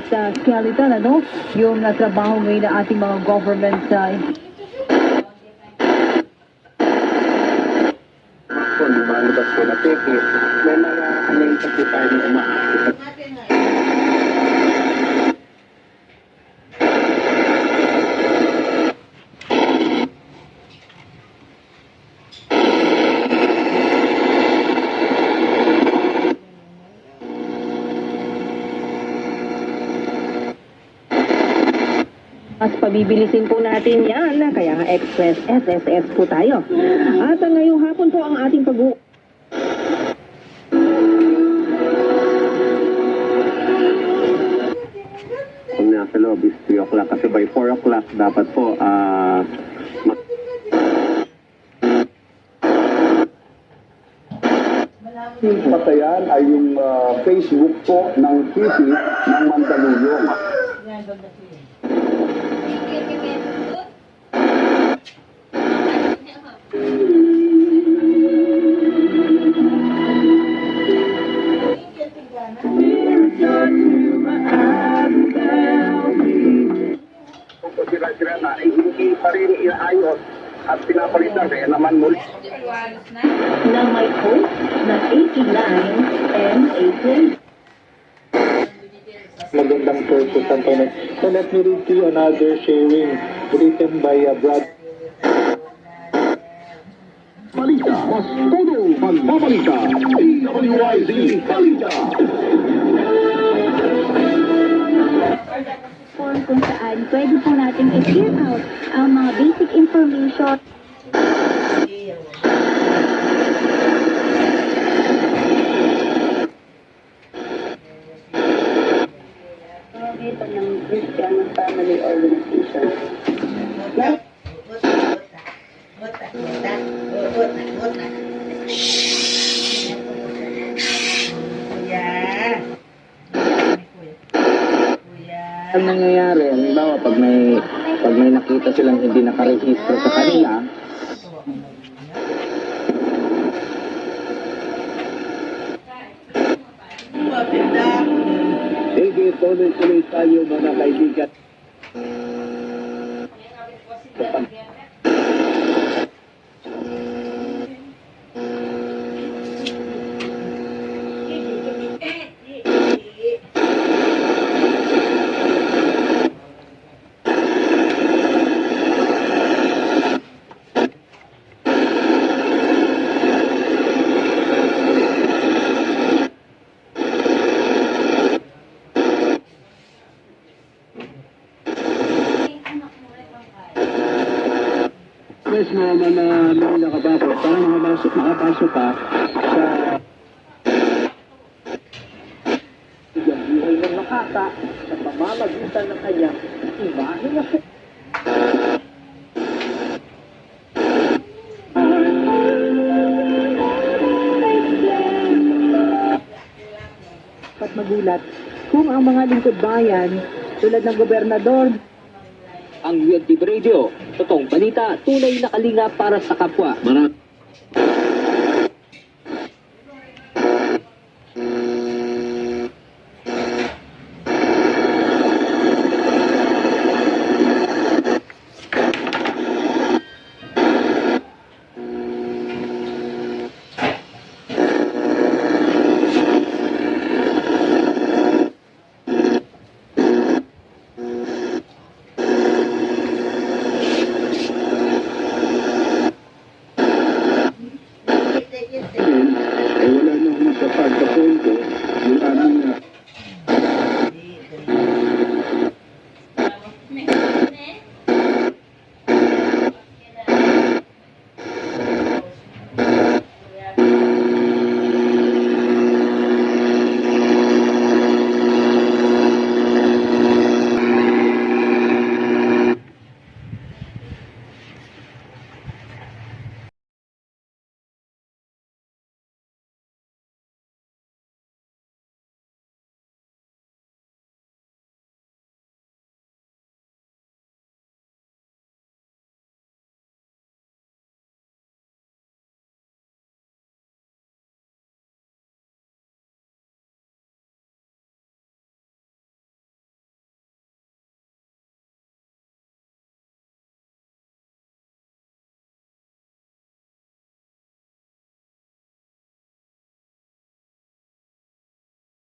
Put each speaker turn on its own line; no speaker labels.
skeleton, yung trabaho ngayon ng ating mga government
kung lumalabas ko na peke, may mga kasi tayo na umaakit.
Mas pabibilisin po natin yan, kaya nga Express SSS po tayo. At ngayong hapon po ang ating
Kung nasa loob is 3 o'clock kasi by 4 o'clock dapat po
Patayan ay yung Facebook po ng TV ng Mandaluyong.
sira-sira na, hindi pa rin iayos at pinapalitan kaya naman muli.
na may code na 89 and 88.
Magandang purpose ang comment. So let me read to you another sharing written by Brad.
Balita, mas todo pagbabalita. DWIZ Balita.
Kung saan pwede po natin i-clear out ang mga basic information.
Ito ng Christian Family Organization.
Ang nangyayari, halimbawa pag may nakita silang hindi nakarehistro sa kanila,
Sige, tuloy-tuloy tayo mga kaibigan. Yes, naman na nakapasok. Para makapasok ka sa buhay ng makata sa pamamagitan ng kanyang imahe na
at magulat kung ang mga lingkod bayan tulad ng gobernador.
Ang UNTV Radio, totoong balita, tunay na kalinga para sa kapwa.